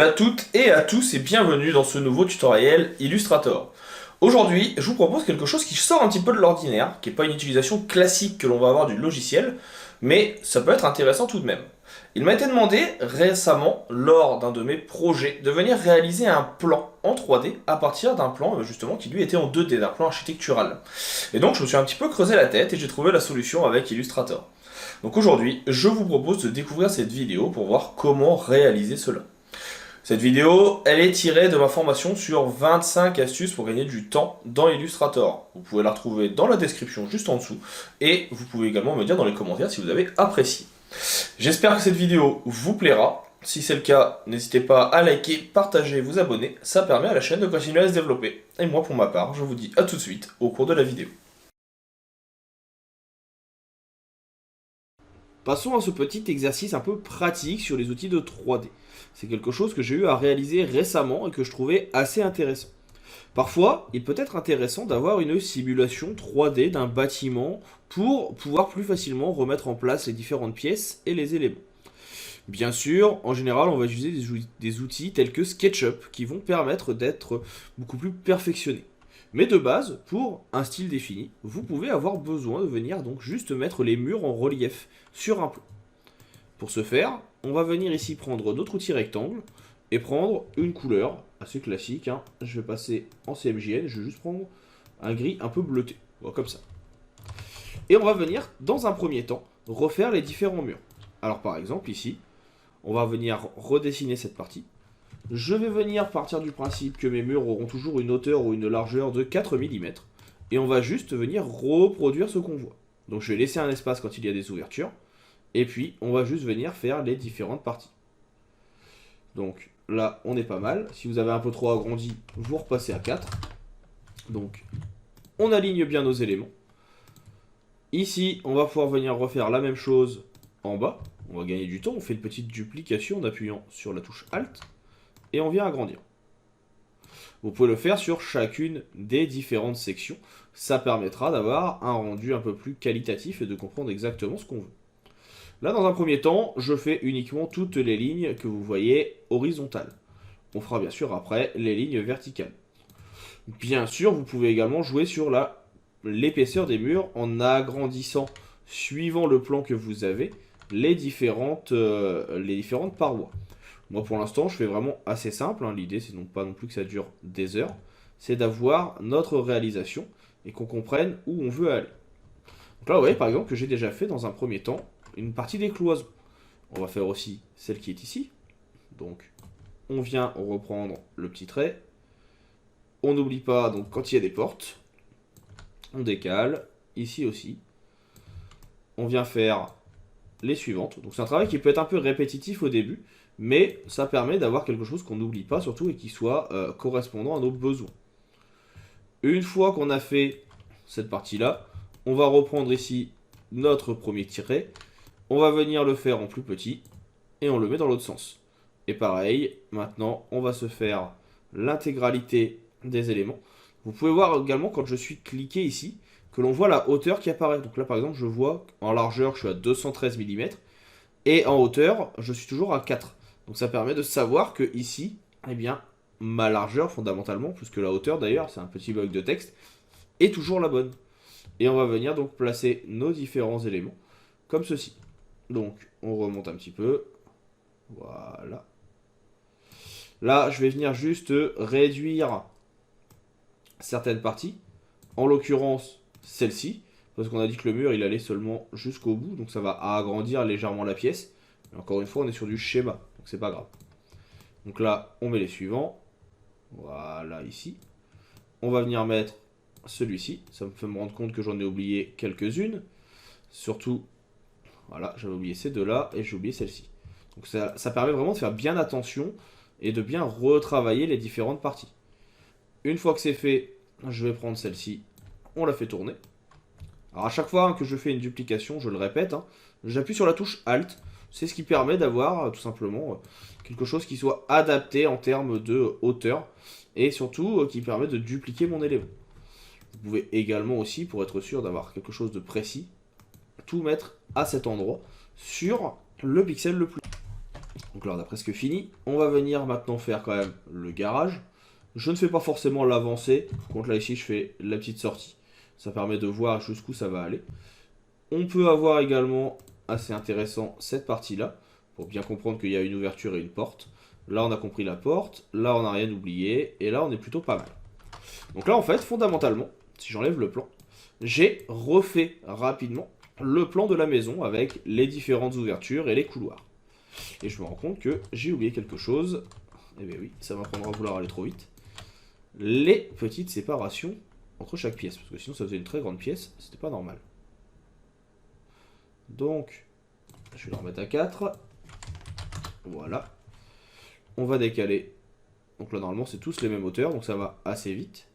à toutes et à tous et bienvenue dans ce nouveau tutoriel Illustrator. Aujourd'hui, je vous propose quelque chose qui sort un petit peu de l'ordinaire, qui n'est pas une utilisation classique que l'on va avoir du logiciel, mais ça peut être intéressant tout de même. Il m'a été demandé récemment, lors d'un de mes projets, de venir réaliser un plan en 3D à partir d'un plan justement qui lui était en 2D, d'un plan architectural. Et donc je me suis un petit peu creusé la tête et j'ai trouvé la solution avec Illustrator. Donc aujourd'hui, je vous propose de découvrir cette vidéo pour voir comment réaliser cela. Cette vidéo, elle est tirée de ma formation sur 25 astuces pour gagner du temps dans Illustrator. Vous pouvez la retrouver dans la description juste en dessous et vous pouvez également me dire dans les commentaires si vous avez apprécié. J'espère que cette vidéo vous plaira. Si c'est le cas, n'hésitez pas à liker, partager, vous abonner. Ça permet à la chaîne de continuer à se développer. Et moi, pour ma part, je vous dis à tout de suite au cours de la vidéo. Passons à ce petit exercice un peu pratique sur les outils de 3D. C'est quelque chose que j'ai eu à réaliser récemment et que je trouvais assez intéressant. Parfois, il peut être intéressant d'avoir une simulation 3D d'un bâtiment pour pouvoir plus facilement remettre en place les différentes pièces et les éléments. Bien sûr, en général, on va utiliser des outils tels que SketchUp qui vont permettre d'être beaucoup plus perfectionnés. Mais de base, pour un style défini, vous pouvez avoir besoin de venir donc juste mettre les murs en relief sur un plan. Pour ce faire, on va venir ici prendre notre outil rectangle et prendre une couleur assez classique. Je vais passer en CMJN, je vais juste prendre un gris un peu bleuté, voilà, comme ça. Et on va venir, dans un premier temps, refaire les différents murs. Alors par exemple, ici, on va venir redessiner cette partie. Je vais venir partir du principe que mes murs auront toujours une hauteur ou une largeur de 4 mm. Et on va juste venir reproduire ce qu'on voit. Donc je vais laisser un espace quand il y a des ouvertures. Et puis on va juste venir faire les différentes parties. Donc là on est pas mal. Si vous avez un peu trop agrandi, vous repassez à 4. Donc on aligne bien nos éléments. Ici on va pouvoir venir refaire la même chose en bas. On va gagner du temps. On fait une petite duplication en appuyant sur la touche Alt. Et on vient agrandir. Vous pouvez le faire sur chacune des différentes sections. Ça permettra d'avoir un rendu un peu plus qualitatif et de comprendre exactement ce qu'on veut. Là, dans un premier temps, je fais uniquement toutes les lignes que vous voyez horizontales. On fera bien sûr après les lignes verticales. Bien sûr, vous pouvez également jouer sur l'épaisseur des murs en agrandissant, suivant le plan que vous avez, les différentes parois. Moi, pour l'instant, je fais vraiment assez simple. L'idée, c'est donc pas non plus que ça dure des heures. C'est d'avoir notre réalisation et qu'on comprenne où on veut aller. Donc là, vous voyez, par exemple, que j'ai déjà fait dans un premier temps une partie des cloisons. On va faire aussi celle qui est ici. Donc, on vient reprendre le petit trait. On n'oublie pas, donc, quand il y a des portes, on décale. Ici aussi. On vient faire les suivantes. Donc, c'est un travail qui peut être un peu répétitif au début, mais ça permet d'avoir quelque chose qu'on n'oublie pas, surtout, et qui soit correspondant à nos besoins. Une fois qu'on a fait cette partie-là, on va reprendre ici notre premier tiret. On va venir le faire en plus petit, et on le met dans l'autre sens. Et pareil, maintenant, on va se faire l'intégralité des éléments. Vous pouvez voir également, quand je suis cliqué ici, que l'on voit la hauteur qui apparaît. Donc là, par exemple, je vois en largeur, je suis à 213 mm, et en hauteur, je suis toujours à 4. Donc ça permet de savoir que ici, eh bien, ma largeur fondamentalement, plus que la hauteur d'ailleurs, c'est un petit bug de texte, est toujours la bonne. Et on va venir donc placer nos différents éléments comme ceci. Donc on remonte un petit peu. Voilà. Là, je vais venir juste réduire certaines parties. En l'occurrence, celle-ci. Parce qu'on a dit que le mur, il allait seulement jusqu'au bout. Donc ça va agrandir légèrement la pièce. Et encore une fois, on est sur du schéma. Donc c'est pas grave. Donc là, on met les suivants. Voilà, ici. On va venir mettre celui-ci. Ça me fait me rendre compte que j'en ai oublié quelques-unes. Surtout, voilà, j'avais oublié ces deux-là et j'ai oublié celle-ci. Donc ça permet vraiment de faire bien attention et de bien retravailler les différentes parties. Une fois que c'est fait, je vais prendre celle-ci. On la fait tourner. Alors à chaque fois que je fais une duplication, je le répète, j'appuie sur la touche Alt. C'est ce qui permet d'avoir tout simplement quelque chose qui soit adapté en termes de hauteur et surtout qui permet de dupliquer mon élément. Vous pouvez également aussi, pour être sûr d'avoir quelque chose de précis, tout mettre à cet endroit sur le pixel le plus. Donc là, on a presque fini. On va venir maintenant faire quand même le garage. Je ne fais pas forcément l'avancée. Contre là, ici, je fais la petite sortie. Ça permet de voir jusqu'où ça va aller. On peut avoir également, assez intéressant, cette partie-là. Pour bien comprendre qu'il y a une ouverture et une porte. Là, on a compris la porte. Là, on n'a rien oublié. Et là, on est plutôt pas mal. Donc là, en fait, fondamentalement, si j'enlève le plan, j'ai refait rapidement le plan de la maison avec les différentes ouvertures et les couloirs. Et je me rends compte que j'ai oublié quelque chose. Eh bien oui, ça m'apprendra à vouloir aller trop vite. Les petites séparations entre chaque pièce. Parce que sinon ça faisait une très grande pièce, c'était pas normal. Donc, je vais le remettre à 4. Voilà. On va décaler. Donc là normalement c'est tous les mêmes hauteurs, donc ça va assez vite.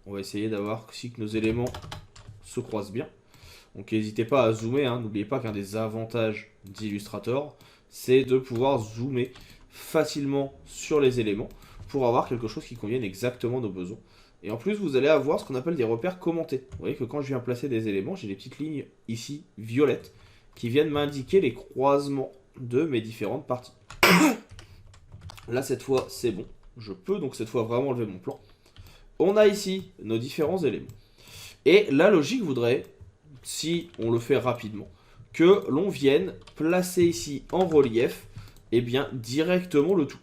On va essayer d'avoir si que nos éléments se croisent bien. Donc n'hésitez pas à zoomer, hein. N'oubliez pas qu'un des avantages d'Illustrator, c'est de pouvoir zoomer facilement sur les éléments pour avoir quelque chose qui convienne exactement à nos besoins. Et en plus, vous allez avoir ce qu'on appelle des repères commentés. Vous voyez que quand je viens placer des éléments, j'ai des petites lignes ici violettes qui viennent m'indiquer les croisements de mes différentes parties. Là, cette fois, c'est bon. Je peux donc cette fois vraiment enlever mon plan. On a ici nos différents éléments. Et la logique voudrait, si on le fait rapidement, que l'on vienne placer ici en relief, eh bien, directement le tout.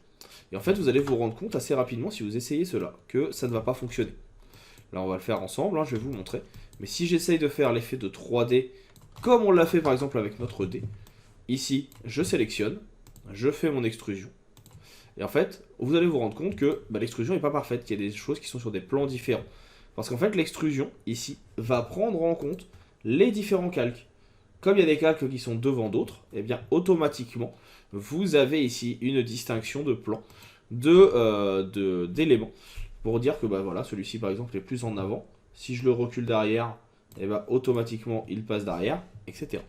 Et en fait, vous allez vous rendre compte assez rapidement, si vous essayez cela, que ça ne va pas fonctionner. Là, on va le faire ensemble, hein, je vais vous montrer. Mais si j'essaye de faire l'effet de 3D, comme on l'a fait par exemple avec notre dé, ici, je sélectionne, je fais mon extrusion. Et en fait, vous allez vous rendre compte que l'extrusion n'est pas parfaite, qu'il y a des choses qui sont sur des plans différents. Parce qu'en fait, l'extrusion, ici, va prendre en compte les différents calques. Comme il y a des calques qui sont devant d'autres, eh bien, automatiquement, vous avez ici une distinction de plan d'éléments. Pour dire que voilà, celui-ci, par exemple, est plus en avant. Si je le recule derrière, eh bien, automatiquement, il passe derrière, etc.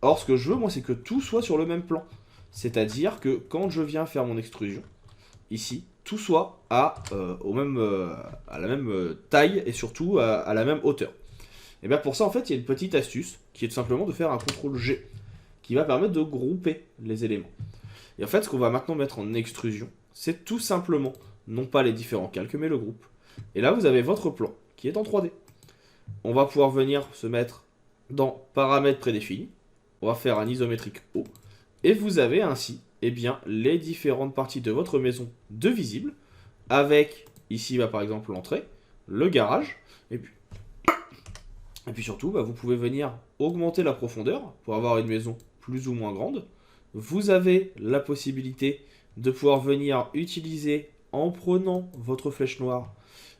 Or, ce que je veux, moi, c'est que tout soit sur le même plan. C'est-à-dire que quand je viens faire mon extrusion, ici, tout soit à la même taille et surtout à la même hauteur. Et bien pour ça, en fait, il y a une petite astuce qui est tout simplement de faire un CTRL G qui va permettre de grouper les éléments. Et en fait, ce qu'on va maintenant mettre en extrusion, c'est tout simplement, non pas les différents calques, mais le groupe. Et là, vous avez votre plan qui est en 3D. On va pouvoir venir se mettre dans paramètres prédéfinis. On va faire un isométrique haut. Et vous avez ainsi les différentes parties de votre maison de visible, avec ici par exemple l'entrée, le garage, et puis surtout vous pouvez venir augmenter la profondeur pour avoir une maison plus ou moins grande. Vous avez la possibilité de pouvoir venir utiliser, en prenant votre flèche noire,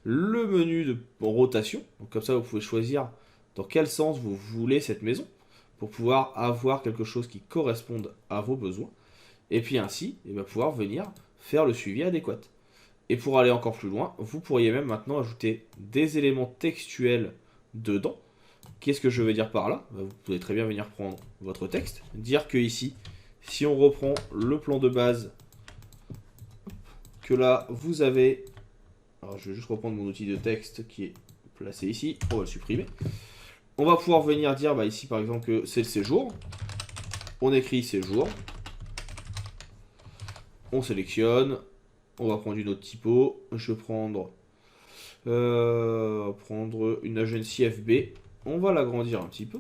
le menu de rotation. Donc comme ça vous pouvez choisir dans quel sens vous voulez cette maison, pour pouvoir avoir quelque chose qui corresponde à vos besoins. Et puis ainsi, pouvoir venir faire le suivi adéquat. Et pour aller encore plus loin, vous pourriez même maintenant ajouter des éléments textuels dedans. Qu'est-ce que je veux dire par là? Vous pouvez très bien venir prendre votre texte, dire que ici, si on reprend le plan de base, que là, vous avez... Alors je vais juste reprendre mon outil de texte qui est placé ici, on va le supprimer. On va pouvoir venir dire ici par exemple que c'est le séjour. On écrit séjour. On sélectionne. On va prendre une autre typo. Je vais prendre une agency FB. On va l'agrandir un petit peu.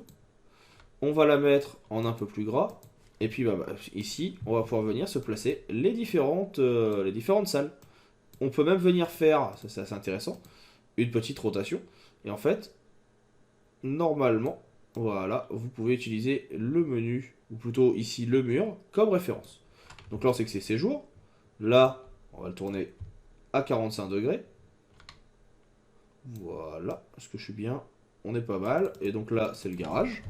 On va la mettre en un peu plus gras. Et puis ici, on va pouvoir venir se placer les différentes salles. On peut même venir faire, ça c'est assez intéressant, une petite rotation. Et en fait, normalement, voilà, vous pouvez utiliser le menu, ou plutôt ici le mur, comme référence. Donc là, on sait que c'est séjour. Là, on va le tourner à 45 degrés. Voilà, est-ce que je suis bien? On est pas mal. Et donc là, c'est le garage.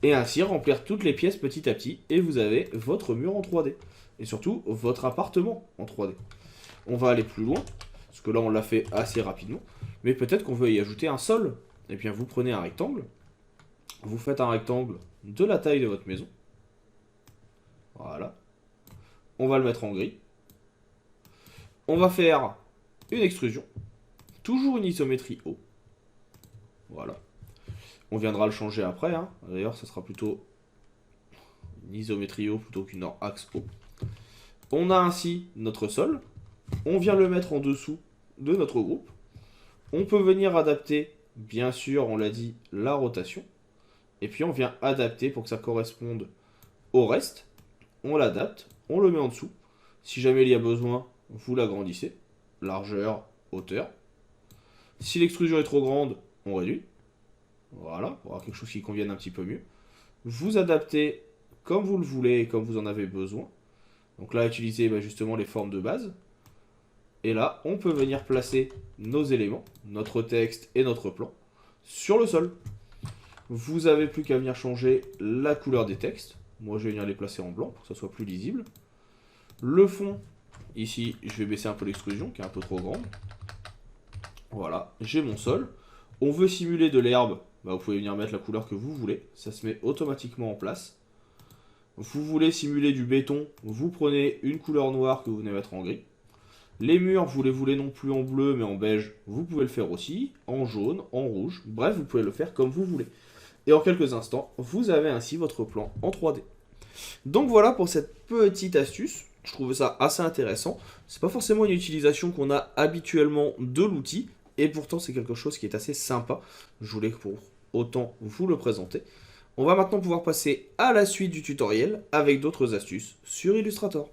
Et ainsi, remplir toutes les pièces petit à petit. Et vous avez votre mur en 3D. Et surtout, votre appartement en 3D. On va aller plus loin, parce que là, on l'a fait assez rapidement. Mais peut-être qu'on veut y ajouter un sol. Et bien, vous prenez un rectangle. Vous faites un rectangle de la taille de votre maison. Voilà. On va le mettre en gris. On va faire une extrusion. Toujours une isométrie haut. Voilà. On viendra le changer après. Hein. D'ailleurs, ça sera plutôt isométrie haut plutôt qu'une axe haut. On a ainsi notre sol. On vient le mettre en dessous de notre groupe. On peut venir adapter, bien sûr, on l'a dit, la rotation. Et puis on vient adapter pour que ça corresponde au reste. On l'adapte, on le met en dessous. Si jamais il y a besoin, vous l'agrandissez. Largeur, hauteur. Si l'extrusion est trop grande, on réduit. Voilà, pour avoir quelque chose qui convienne un petit peu mieux. Vous adaptez comme vous le voulez et comme vous en avez besoin. Donc là, utilisez justement les formes de base. Et là, on peut venir placer nos éléments, notre texte et notre plan, sur le sol. Vous n'avez plus qu'à venir changer la couleur des textes. Moi, je vais venir les placer en blanc pour que ça soit plus lisible. Le fond, ici, je vais baisser un peu l'extrusion qui est un peu trop grande. Voilà, j'ai mon sol. On veut simuler de l'herbe, vous pouvez venir mettre la couleur que vous voulez. Ça se met automatiquement en place. Vous voulez simuler du béton, vous prenez une couleur noire que vous venez mettre en gris. Les murs, vous les voulez non plus en bleu mais en beige, vous pouvez le faire aussi, en jaune, en rouge, bref, vous pouvez le faire comme vous voulez. Et en quelques instants, vous avez ainsi votre plan en 3D. Donc voilà pour cette petite astuce, je trouve ça assez intéressant. C'est pas forcément une utilisation qu'on a habituellement de l'outil, et pourtant c'est quelque chose qui est assez sympa. Je voulais pour autant vous le présenter. On va maintenant pouvoir passer à la suite du tutoriel avec d'autres astuces sur Illustrator.